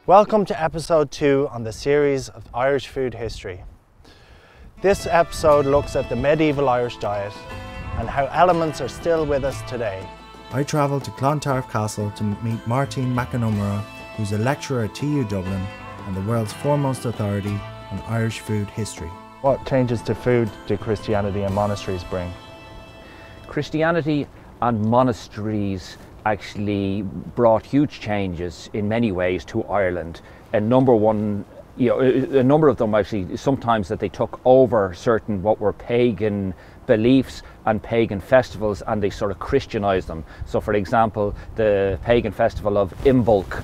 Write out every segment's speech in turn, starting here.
Welcome to episode 2 on the series of Irish food history. This episode looks at the medieval Irish diet and how elements are still with us today. I travelled to Clontarf Castle to meet Martin McAnumara, who's a lecturer at TU Dublin and the world's foremost authority on Irish food history. What changes to food did Christianity and monasteries bring? Christianity and monasteries actually brought huge changes in many ways to Ireland. And number a number of them actually, sometimes that they took over certain what were pagan beliefs and pagan festivals and they sort of Christianized them. So for example, the pagan festival of Imbolc,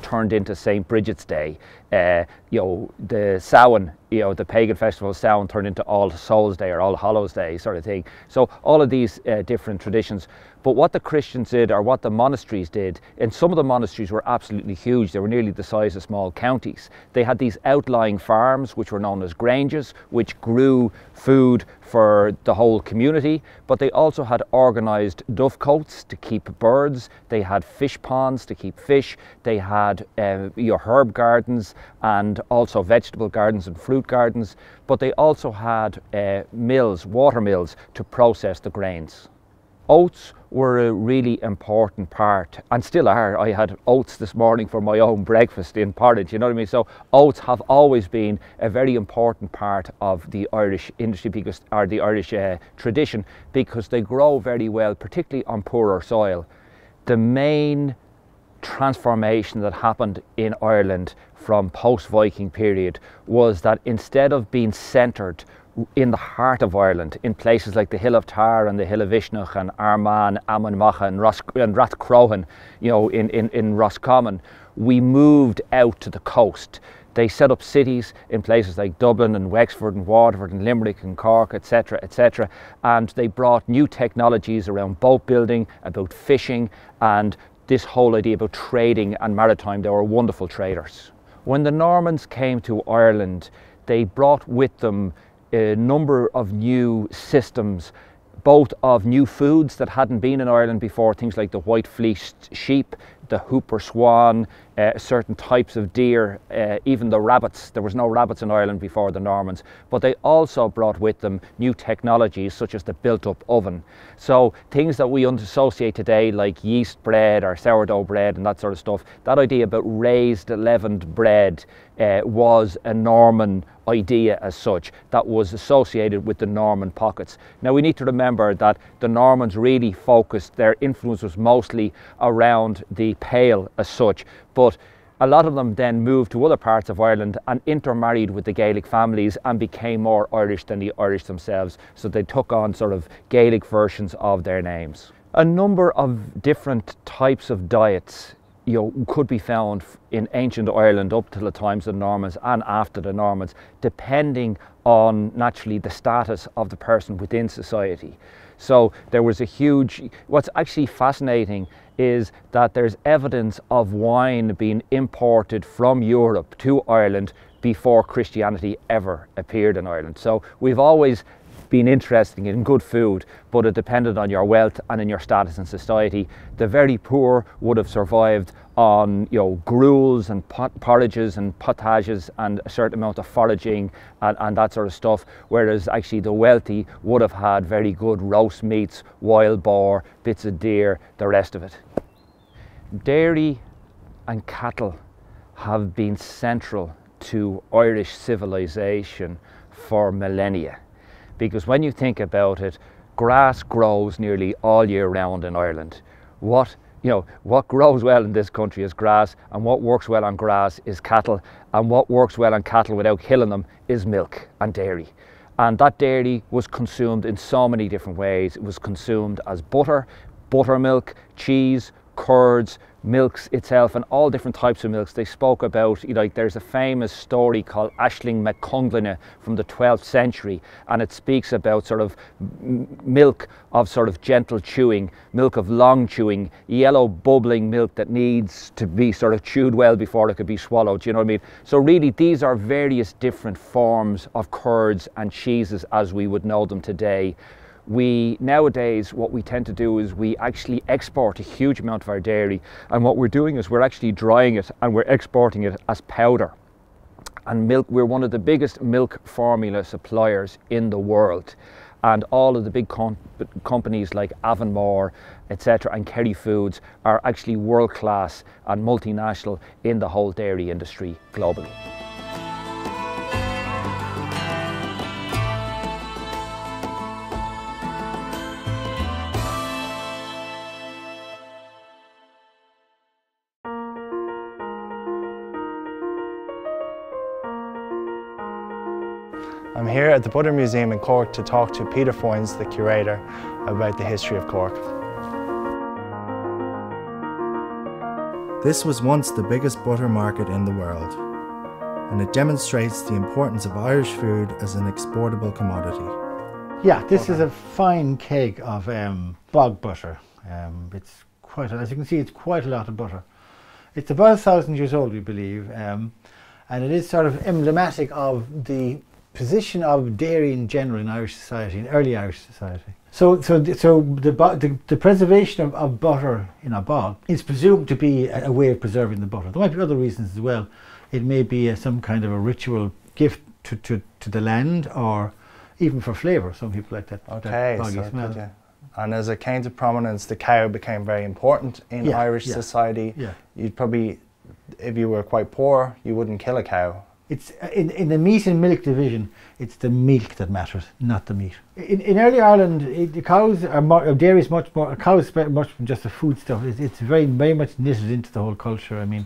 turned into St. Bridget's Day. The Samhain, the pagan festival of Samhain turned into All Souls Day or All Hallows Day sort of thing. So all of these different traditions. But what the Christians did, or what the monasteries did, and some of the monasteries were absolutely huge. They were nearly the size of small counties. They had these outlying farms, which were known as granges, which grew food for the whole community. But they also had organised dovecotes to keep birds. They had fish ponds to keep fish. They had herb gardens and also vegetable gardens and fruit gardens. But they also had mills, water mills, to process the grains. Oats were a really important part, and still are. I had oats this morning for my own breakfast in porridge, you know what I mean? So oats have always been a very important part of the Irish industry, or the Irish tradition, because they grow very well, particularly on poorer soil. The main transformation that happened in Ireland from post-Viking period was that instead of being centred in the heart of Ireland, in places like the Hill of Tar and the Hill of Ishnach and Armagh, Ammonmacha and Rathcrohan, in Roscommon, we moved out to the coast. They set up cities in places like Dublin and Wexford and Waterford and Limerick and Cork, etc., etc. And they brought new technologies around boat building, about fishing, and this whole idea about trading and maritime. They were wonderful traders. When the Normans came to Ireland, they brought with them a number of new systems, both of new foods that hadn't been in Ireland before, things like the white fleeced sheep, the hooper swan, certain types of deer, even the rabbits. There was no rabbits in Ireland before the Normans, but they also brought with them new technologies such as the built-up oven. So things that we associate today like yeast bread or sourdough bread and that sort of stuff, that idea about raised leavened bread was a Norman idea as such that was associated with the Norman pockets. Now we need to remember that the Normans really focused, their influence was mostly around the Pale as such, but a lot of them then moved to other parts of Ireland and intermarried with the Gaelic families and became more Irish than the Irish themselves, so they took on sort of Gaelic versions of their names. A number of different types of diets could be found in ancient Ireland up to the times of the Normans and after the Normans, depending on naturally the status of the person within society. So there was a huge, what's actually fascinating is that there's evidence of wine being imported from Europe to Ireland before Christianity ever appeared in Ireland. So we've always been interested in good food, but it depended on your wealth and in your status in society. The very poor would have survived on gruels and porridges and potages and a certain amount of foraging and that sort of stuff, whereas actually the wealthy would have had very good roast meats, wild boar, bits of deer, the rest of it. Dairy and cattle have been central to Irish civilization for millennia. Because when you think about it, grass grows nearly all year round in Ireland. What grows well in this country is grass, and what works well on grass is cattle, and what works well on cattle without killing them is milk and dairy. And that dairy was consumed in so many different ways. It was consumed as butter, buttermilk, cheese, curds, milks itself, and all different types of milks. They spoke about, there's a famous story called Aisling MacConglinne from the 12th century, and it speaks about sort of milk of sort of gentle chewing, milk of long chewing, yellow bubbling milk that needs to be sort of chewed well before it could be swallowed, you know what I mean? So really these are various different forms of curds and cheeses as we would know them today. Nowadays, what we tend to do is we actually export a huge amount of our dairy, and what we're doing is we're actually drying it and we're exporting it as powder. And milk, we're one of the biggest milk formula suppliers in the world. And all of the big companies like Avonmore, etc., and Kerry Foods are actually world-class and multinational in the whole dairy industry globally. I'm here at the Butter Museum in Cork to talk to Peter Foynes, the curator, about the history of Cork. This was once the biggest butter market in the world, and it demonstrates the importance of Irish food as an exportable commodity. Yeah, this is a fine keg of bog butter. It's quite, as you can see, it's quite a lot of butter. It's about 1,000 years old, we believe, and it is sort of emblematic of the position of dairy in general in Irish society, in early Irish society. So the preservation of butter in a bog is presumed to be a way of preserving the butter. There might be other reasons as well. It may be some kind of a ritual gift to the land, or even for flavour. Some people like that. Okay, that boggy smell. Yeah. And as it came to prominence, the cow became very important in Irish society. Yeah. You'd probably, if you were quite poor, you wouldn't kill a cow. It's in the meat and milk division, it's the milk that matters, not the meat. In early Ireland, the cows are more, dairy is much more, cows is much from just a food stuff. It's very much knitted into the whole culture. I mean,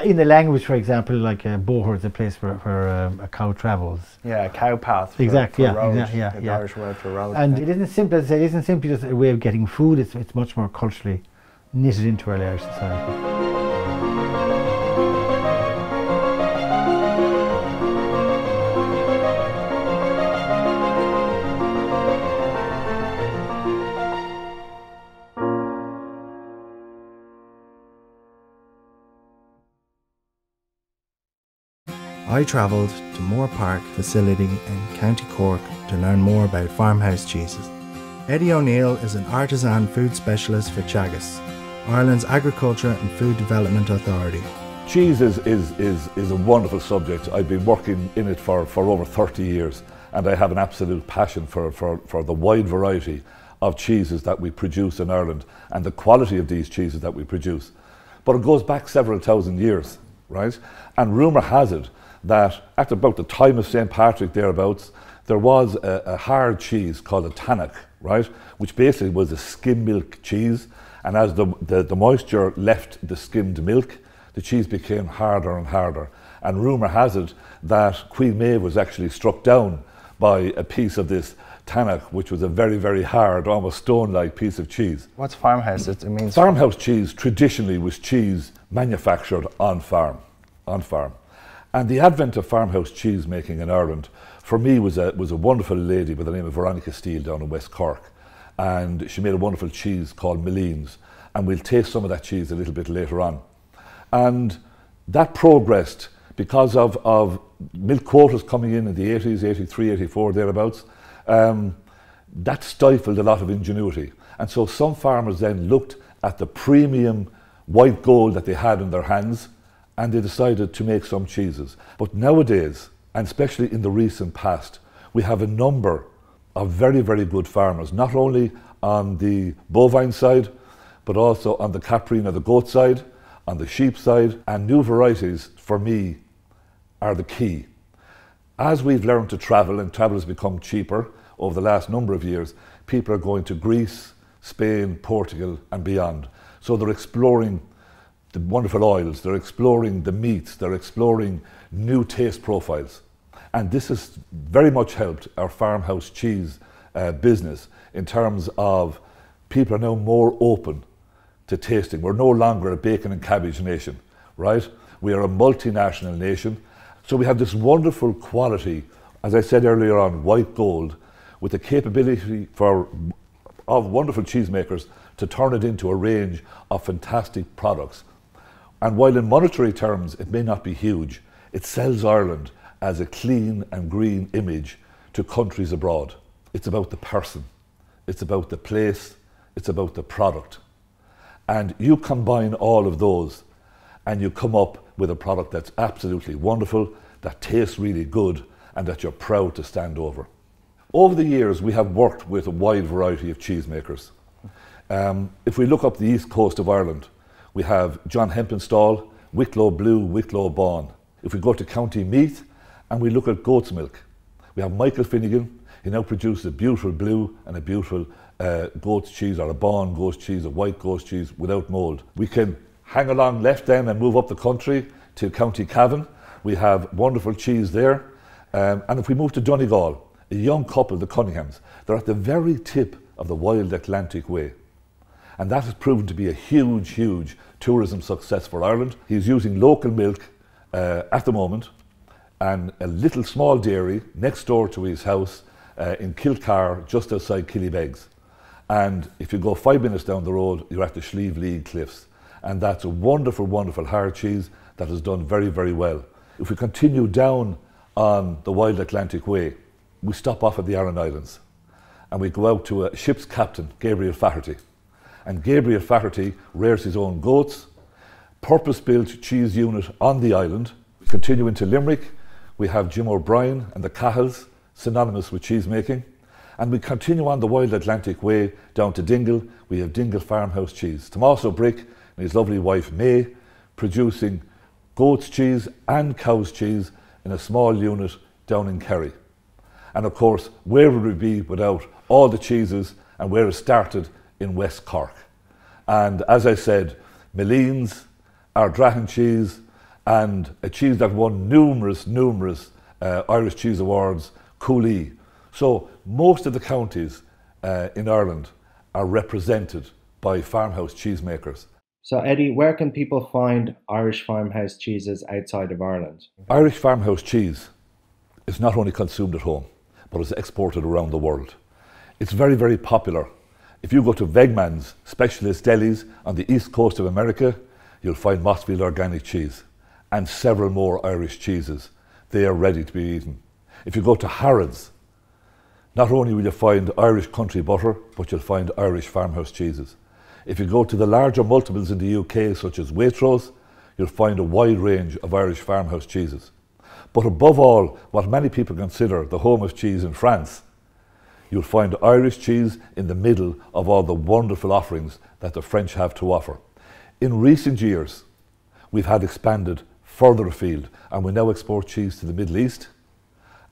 in the language, for example, like boher is a place where a cow travels. Yeah, a cow path. Exactly. For road, yeah. the Irish word for road. And it isn't simple, as I say, it isn't simply just a way of getting food. It's much more culturally knitted into early Irish society. I travelled to Moore Park facility in County Cork to learn more about farmhouse cheeses. Eddie O'Neill is an artisan food specialist for Tadgh, Ireland's Agriculture and Food Development Authority. Cheese is a wonderful subject. I've been working in it for over 30 years, and I have an absolute passion for the wide variety of cheeses that we produce in Ireland and the quality of these cheeses that we produce. But it goes back several thousand years, right? And rumour has it that at about the time of St. Patrick thereabouts, there was a hard cheese called a Tadgh, right? Which basically was a skim milk cheese, and as the moisture left the skimmed milk, the cheese became harder and harder. And rumour has it that Queen Maeve was actually struck down by a piece of this Tadgh, which was a very, very hard, almost stone-like piece of cheese. What's farmhouse? It means farmhouse cheese traditionally was cheese manufactured on farm. And the advent of farmhouse cheese making in Ireland, for me, was a wonderful lady by the name of Veronica Steele down in West Cork. And she made a wonderful cheese called Milleens. And we'll taste some of that cheese a little bit later on. And that progressed because of milk quotas coming in the 80s, 83, 84, thereabouts. That stifled a lot of ingenuity. And so some farmers then looked at the premium white gold that they had in their hands, and they decided to make some cheeses. But nowadays, and especially in the recent past, we have a number of very, very good farmers, not only on the bovine side, but also on the caprine, the goat side, on the sheep side, and new varieties, for me, are the key. As we've learned to travel, and travel has become cheaper over the last number of years, people are going to Greece, Spain, Portugal, and beyond. So they're exploring the wonderful oils, they're exploring the meats, they're exploring new taste profiles. And this has very much helped our farmhouse cheese business in terms of people are now more open to tasting. We're no longer a bacon and cabbage nation, right? We are a multinational nation. So we have this wonderful quality, as I said earlier on, white gold, with the capability of wonderful cheesemakers to turn it into a range of fantastic products. And while in monetary terms it may not be huge, it sells Ireland as a clean and green image to countries abroad. It's about the person. it's about the place, it's about the product. And you combine all of those and you come up with a product that's absolutely wonderful, that tastes really good, and that you're proud to stand over. Over the years, we have worked with a wide variety of cheesemakers. If we look up the east coast of Ireland, we have John Hempenstall, Wicklow Blue, Wicklow Bawn. If we go to County Meath and we look at goat's milk, we have Michael Finnegan. He now produces a beautiful blue and a beautiful goat's cheese, or a Bawn goat's cheese, a white goat's cheese without mould. We can hang along left then and move up the country to County Cavan. We have wonderful cheese there. And if we move to Donegal, a young couple, the Cunninghams, they're at the very tip of the wild Atlantic Way. And that has proven to be a huge, huge tourism success for Ireland. He's using local milk at the moment, and a little small dairy next door to his house in Kilcar, just outside Killybegs. And if you go 5 minutes down the road, you're at the Slieve League Cliffs. And that's a wonderful, wonderful hard cheese that has done very, very well. If we continue down on the wild Atlantic Way, we stop off at the Aran Islands and we go out to a ship's captain, Gabriel Faherty. And Gabriel Faherty rears his own goats, purpose-built cheese unit on the island. We continue into Limerick, we have Jim O'Brien and the Cahills, synonymous with cheese making. And we continue on the wild Atlantic Way down to Dingle. We have Dingle Farmhouse cheese. Tommaso Brick and his lovely wife May producing goat's cheese and cow's cheese in a small unit down in Kerry. And of course, where would we be without all the cheeses and where it started in West Cork? And as I said, Milleens, Ardrahan cheese, and a cheese that won numerous Irish Cheese Awards, Cooley. So most of the counties in Ireland are represented by farmhouse cheesemakers. So Eddie, where can people find Irish farmhouse cheeses outside of Ireland? Irish farmhouse cheese is not only consumed at home, but is exported around the world. It's very, very popular. If you go to Wegmans specialist delis on the east coast of America, you'll find Mossfield organic cheese and several more Irish cheeses. They are ready to be eaten. If you go to Harrods, not only will you find Irish country butter, but you'll find Irish farmhouse cheeses. If you go to the larger multiples in the UK, such as Waitrose, you'll find a wide range of Irish farmhouse cheeses. But above all, what many people consider the home of cheese in France, you'll find Irish cheese in the middle of all the wonderful offerings that the French have to offer. In recent years, we've had expanded further afield, and we now export cheese to the Middle East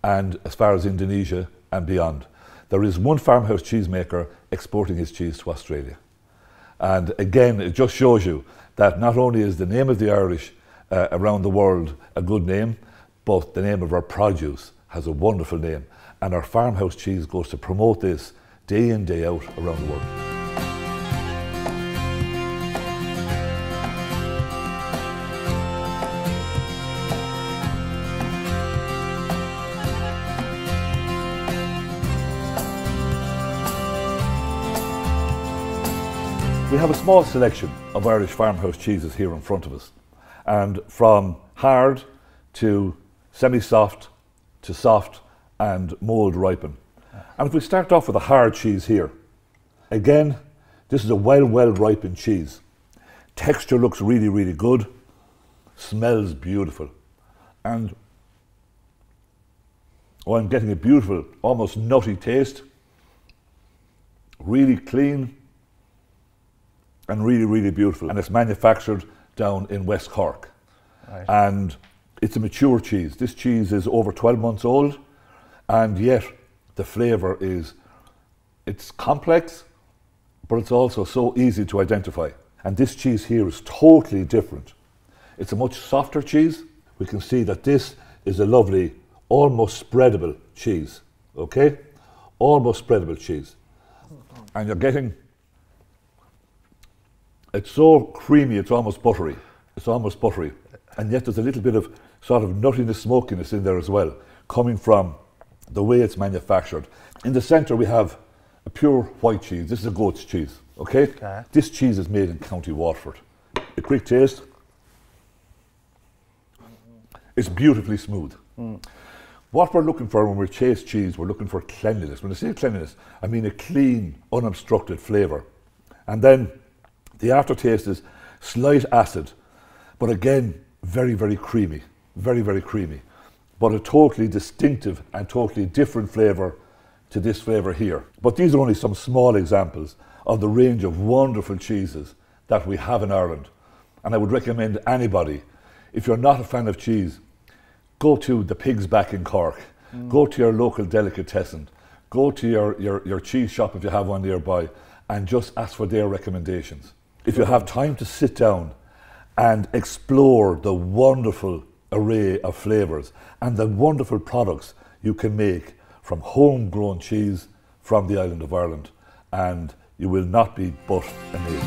and as far as Indonesia and beyond. There is one farmhouse cheesemaker exporting his cheese to Australia. And again, it just shows you that not only is the name of the Irish around the world a good name, but the name of our produce has a wonderful name. And our farmhouse cheese goes to promote this day in, day out around the world. We have a small selection of Irish farmhouse cheeses here in front of us, and from hard to semi-soft to soft and mould ripen. And if we start off with a hard cheese here, again, this is a well ripened cheese. Texture looks really, really good, smells beautiful, and I'm getting a beautiful, almost nutty taste, really clean, and really, really beautiful. And it's manufactured down in West Cork. Right. And it's a mature cheese. This cheese is over 12 months old, and yet the flavour it's complex, but it's also so easy to identify. And this cheese here is totally different. It's a much softer cheese. We can see that this is a lovely, almost spreadable cheese, okay? Almost spreadable cheese. And you're getting, it's so creamy, it's almost buttery. It's almost buttery. And yet there's a little bit of sort of nuttiness, smokiness in there as well, coming from the way it's manufactured. In the centre we have a pure white cheese. This is a goat's cheese, okay? This cheese is made in County Waterford. A quick taste. It's beautifully smooth. What we're looking for when we chase cheese, we're looking for cleanliness. When I say cleanliness, I mean a clean, unobstructed flavour. And then the aftertaste is slight acid, but again, very, very creamy, very, very creamy. But a totally distinctive and totally different flavour to this flavour here. But these are only some small examples of the range of wonderful cheeses that we have in Ireland. And I would recommend anybody, if you're not a fan of cheese, go to the Pig's Back in Cork, go to your local delicatessen, go to your cheese shop if you have one nearby, and just ask for their recommendations. If you have time to sit down and explore the wonderful array of flavours and the wonderful products you can make from homegrown cheese from the island of Ireland, and you will not be but amazed.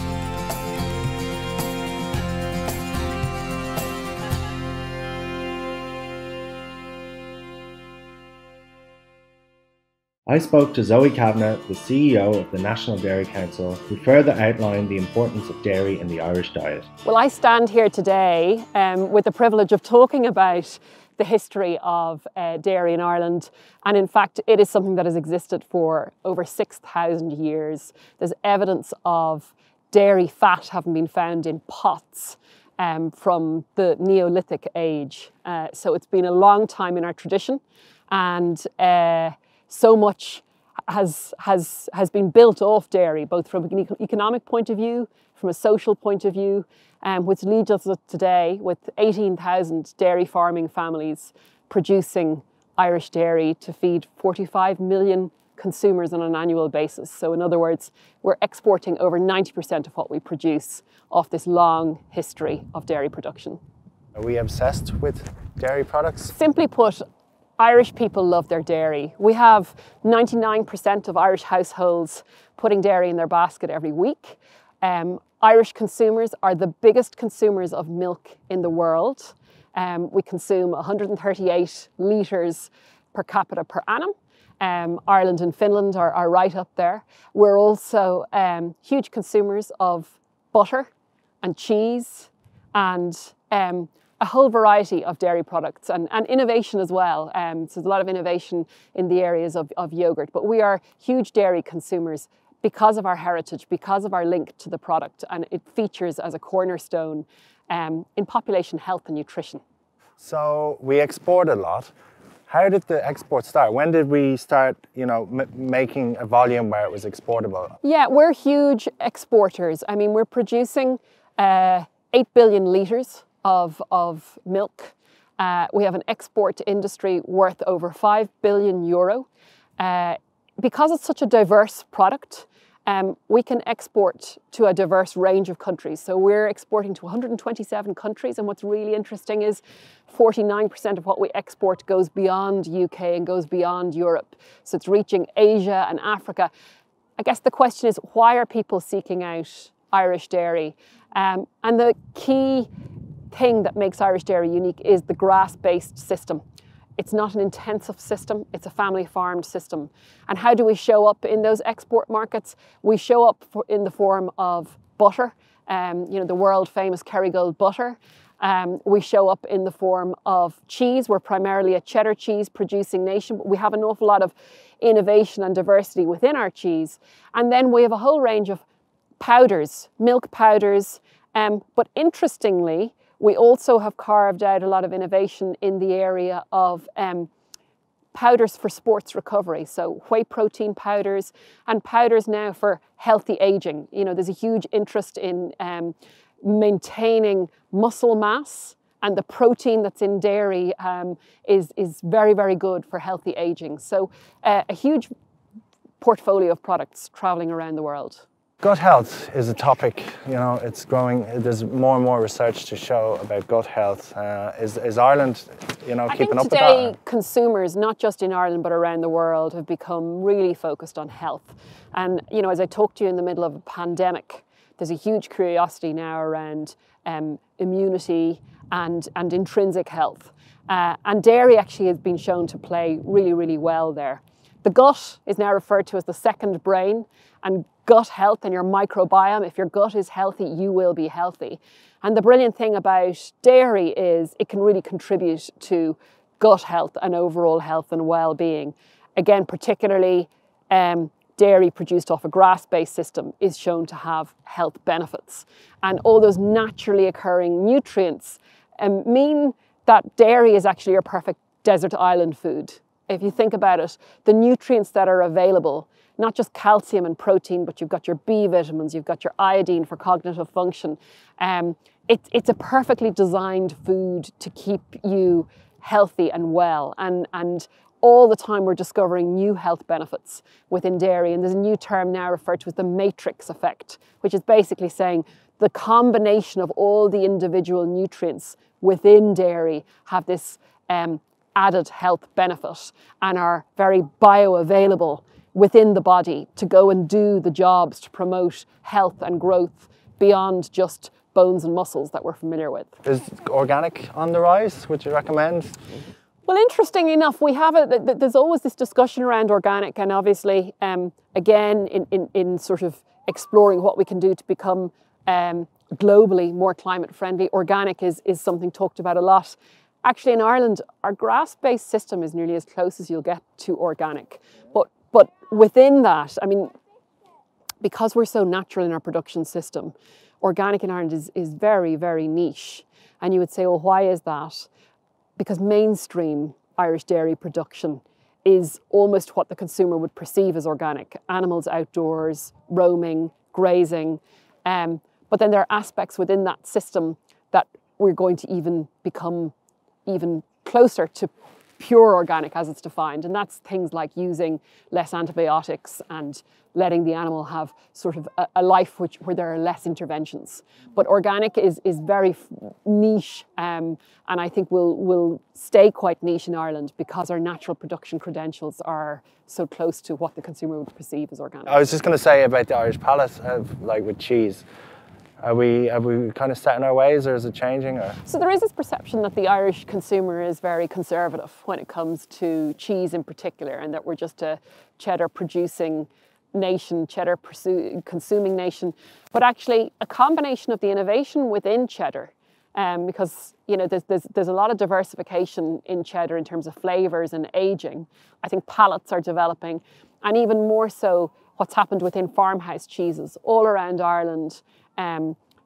I spoke to Zoe Kavanagh, the CEO of the National Dairy Council, who further outlined the importance of dairy in the Irish diet. Well, I stand here today with the privilege of talking about the history of dairy in Ireland, and in fact it is something that has existed for over 6,000 years. There's evidence of dairy fat having been found in pots from the Neolithic age. So it's been a long time in our tradition, and so much has been built off dairy, both from an economic point of view, from a social point of view, which leads us today with 18,000 dairy farming families producing Irish dairy to feed 45 million consumers on an annual basis. So in other words, we're exporting over 90% of what we produce off this long history of dairy production. Are we obsessed with dairy products? Simply put, Irish people love their dairy. We have 99% of Irish households putting dairy in their basket every week. Irish consumers are the biggest consumers of milk in the world. We consume 138 litres per capita per annum. Ireland and Finland are right up there. We're also huge consumers of butter and cheese and a whole variety of dairy products and innovation as well. So there's a lot of innovation in the areas of yoghurt, but we are huge dairy consumers because of our heritage, because of our link to the product, and it features as a cornerstone in population health and nutrition. So we export a lot. How did the export start? When did we start, making a volume where it was exportable? Yeah, we're huge exporters. I mean, we're producing 8 billion litres of milk. We have an export industry worth over €5 billion. Because it's such a diverse product, we can export to a diverse range of countries. So we're exporting to 127 countries, and what's really interesting is 49% of what we export goes beyond UK and goes beyond Europe. So it's reaching Asia and Africa. I guess the question is, why are people seeking out Irish dairy? And the key thing that makes Irish dairy unique is the grass-based system. It's not an intensive system, it's a family farmed system. And how do we show up in those export markets? We show up in the form of butter, the world famous Kerrygold butter. We show up in the form of cheese. We're primarily a cheddar cheese producing nation, but we have an awful lot of innovation and diversity within our cheese. And then we have a whole range of powders, milk powders, but interestingly, we also have carved out a lot of innovation in the area of powders for sports recovery. So whey protein powders and powders now for healthy aging. There's a huge interest in maintaining muscle mass, and the protein that's in dairy is very, very good for healthy aging. So a huge portfolio of products traveling around the world. Gut health is a topic, it's growing. There's more and more research to show about gut health. Is Ireland, keeping up with that? I think today consumers, not just in Ireland but around the world, have become really focused on health. And, as I talked to you in the middle of a pandemic, there's a huge curiosity now around immunity and intrinsic health. And dairy actually has been shown to play really, really well there. The gut is now referred to as the second brain, and gut health and your microbiome, if your gut is healthy, you will be healthy. And the brilliant thing about dairy is it can really contribute to gut health and overall health and well-being. Again, particularly dairy produced off a grass-based system is shown to have health benefits. And all those naturally occurring nutrients mean that dairy is actually your perfect desert island food. If you think about it, the nutrients that are available, not just calcium and protein, but you've got your B vitamins, you've got your iodine for cognitive function. It's a perfectly designed food to keep you healthy and well. And all the time we're discovering new health benefits within dairy. And there's a new term now referred to as the matrix effect, which is basically saying the combination of all the individual nutrients within dairy have this added health benefit and are very bioavailable within the body to go and do the jobs to promote health and growth beyond just bones and muscles that we're familiar with. Is organic on the rise? Would you recommend? Well, interestingly enough, we have there's always this discussion around organic, and obviously, again, in sort of exploring what we can do to become globally more climate friendly, organic is something talked about a lot. Actually, in Ireland, our grass-based system is nearly as close as you'll get to organic. But within that, I mean, because we're so natural in our production system, organic in Ireland is very, very niche. And you would say, well, why is that? Because mainstream Irish dairy production is almost what the consumer would perceive as organic. Animals outdoors, roaming, grazing. But then there are aspects within that system that we're going to even become even closer to pure organic as it's defined. And that's things like using less antibiotics and letting the animal have sort of a life where there are less interventions. But organic is very niche, and I think will stay quite niche in Ireland because our natural production credentials are so close to what the consumer would perceive as organic. I was just going to say about the Irish palate, like with cheese. Are we kind of set in our ways, or is it changing? Or? So there is this perception that the Irish consumer is very conservative when it comes to cheese in particular, and that we're just a cheddar producing nation, cheddar consuming nation. But actually a combination of the innovation within cheddar, because you know there's a lot of diversification in cheddar in terms of flavours and aging. I think palates are developing, and even more so what's happened within farmhouse cheeses all around Ireland.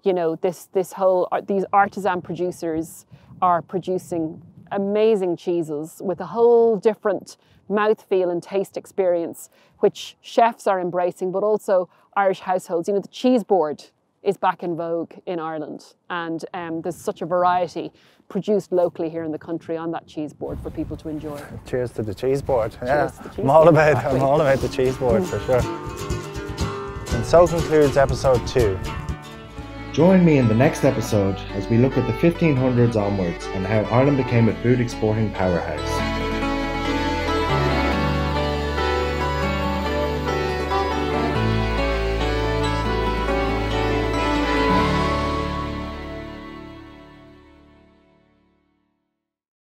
You know, these artisan producers are producing amazing cheeses with a whole different mouthfeel and taste experience, which chefs are embracing, but also Irish households. You know, the cheese board is back in vogue in Ireland, and there's such a variety produced locally here in the country on that cheese board for people to enjoy. Cheers to the cheese board. Cheers to the cheese I'm all board, about the cheese board for sure. And so concludes episode 2. Join me in the next episode as we look at the 1500s onwards and how Ireland became a food exporting powerhouse.